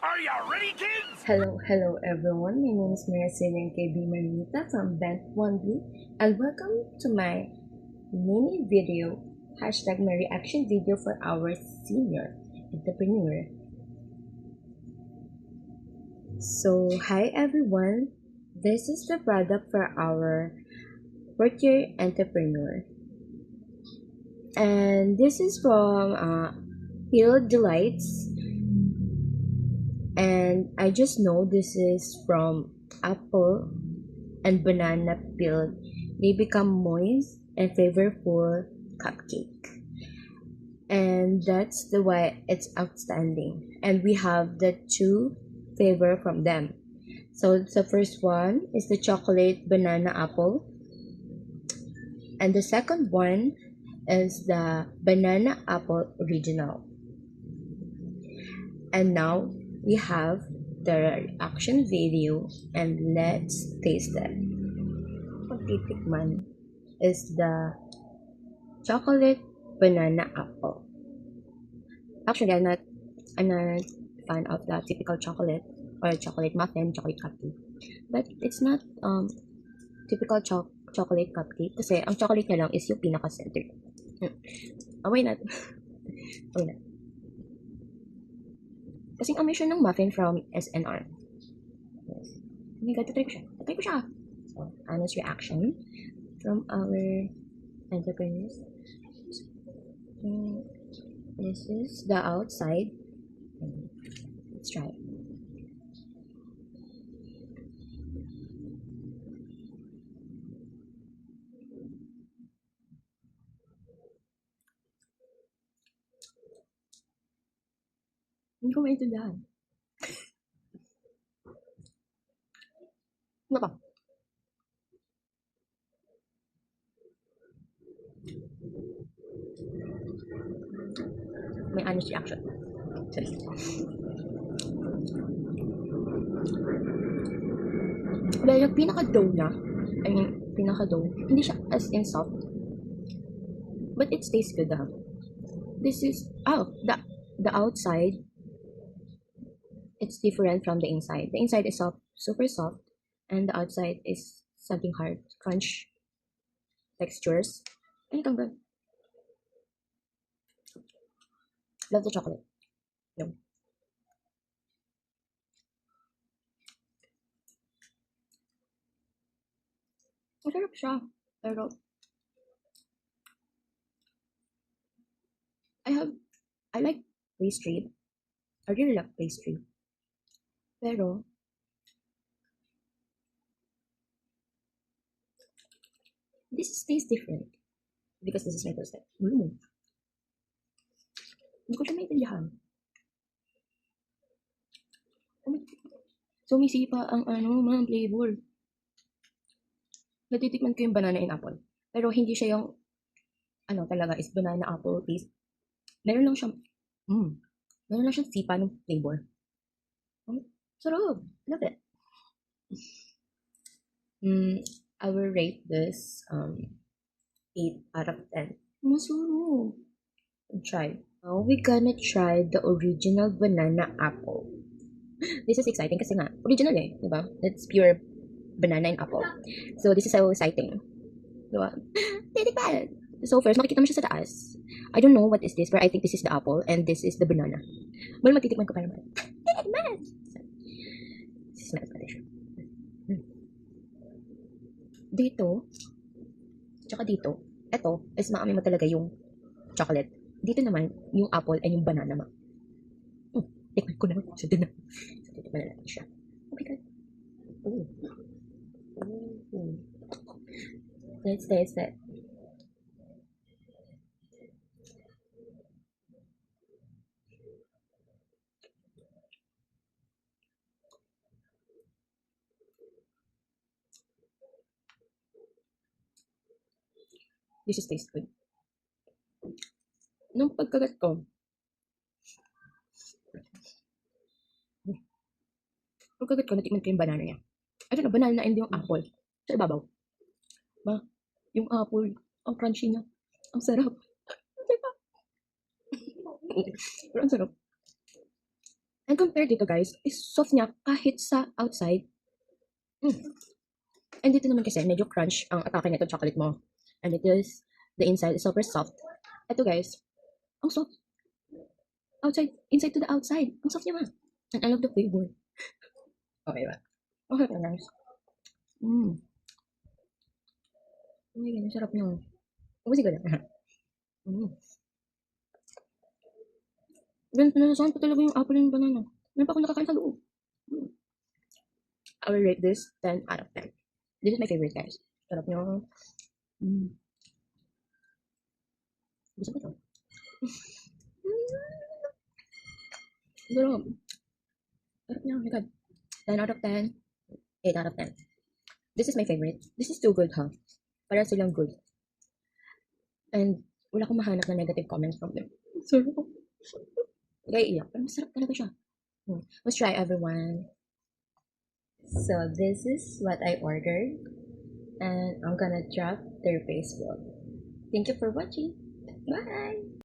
Are you ready, kids? Hello everyone. My name is Maricelian KB Marita from Bent 1B and welcome to my mini video hashtag my reaction video for our senior entrepreneur. So hi everyone. This is the product for our fourth year entrepreneur. And this is from Field Delights, and I just know this is from apple and banana peel. They become moist and flavorful cupcake, and that's the why it's outstanding. And we have the two flavor from them. So the first one is the chocolate banana apple, and the second one is the banana apple original. And now we have the reaction video, and let's taste it. Pagtitikman is the chocolate banana apple. Actually, I'm not fan of the typical chocolate or chocolate muffin, chocolate cupcake. But it's not typical chocolate cupcake kasi ang chocolate niya lang is yung pinaka-center. Away na. Away na. Kasing amoy siya ng muffin from SNR. Yes. Oh my god, tatry ko siya. Tatry ko siya. So, honest reaction from our entrepreneurs. This is the outside. Let's try it. Hindi ko maintindihan. Ano ba? May honest reaction. Sorry. Well, yung pinaka-dough na, pinaka-dough, hindi siya as in soft. But it tastes good, ha? This is, the outside, it's different from the inside. The inside is soft, super soft, and the outside is something hard, crunch textures. And itong good. Love the chocolate. No. Masarap siya. Pero, I like pastry. I really love pastry. Pero, tastes different. Because this is my first time. Hindi ko siya maintindihan. Sumisipa ang mga flavor. Natitikman ko yung banana and apple. Pero hindi siya yung, talaga is banana apple taste. Meron lang siyang, meron lang siyang sipa ng flavor. Sarap. Love it. I will rate this 8 out of 10. Masarap. Try. Now we're gonna try the original banana apple. This is exciting kasi nga, original eh, di ba? It's pure banana and apple. So this is so exciting. Di ba? Titikman! So first, makikita mo siya sa taas. I don't know what is this, but I think this is the apple and this is the banana. Well, matitikman ko para naman. Titikman! Smells natin siya. Dito, tsaka dito, eto is maamin mo talaga yung chocolate. Dito naman, yung apple and yung banana mo. Tikman ko naman. So, doon na. So, titikman na natin siya. Oh my god. Oh. Oh. Let's taste it. This is taste good. Nung pagkagat ko, natikman ko yung banana niya. I don't know, banana and yung apple. Sa ibabaw. Ba? Yung apple, ang crunchy niya. Ang sarap. Diba? Pero ang sarap. And compared dito guys, is soft niya kahit sa outside. And dito naman kasi, medyo crunch ang atake nito chocolate mo. And it is, the inside is super soft. Ito guys, ang soft. Outside, inside to the outside. Ang soft niya ma. And I love the flavor. Okay ba? Okay pa guys. Oh my God, ang sarap niya. Ubusin ko na. Ganito na saan pa talaga yung apple and banana. Meron pa ako nakakain sa loob. I will rate this 10 out of 10. This is my favorite guys. Sarap niya. Gusto ko to. Sarap. Sarap niya. Oh my God. 10 out of 10. 8 out of 10. This is my favorite. This is too good, huh? Para silang good. And wala akong mahanap na negative comments from them. Sarap. Kaya iyak. Pero masarap talaga siya. Let's try everyone. So this is what I ordered. And I'm gonna drop their Facebook. Thank you for watching. Bye!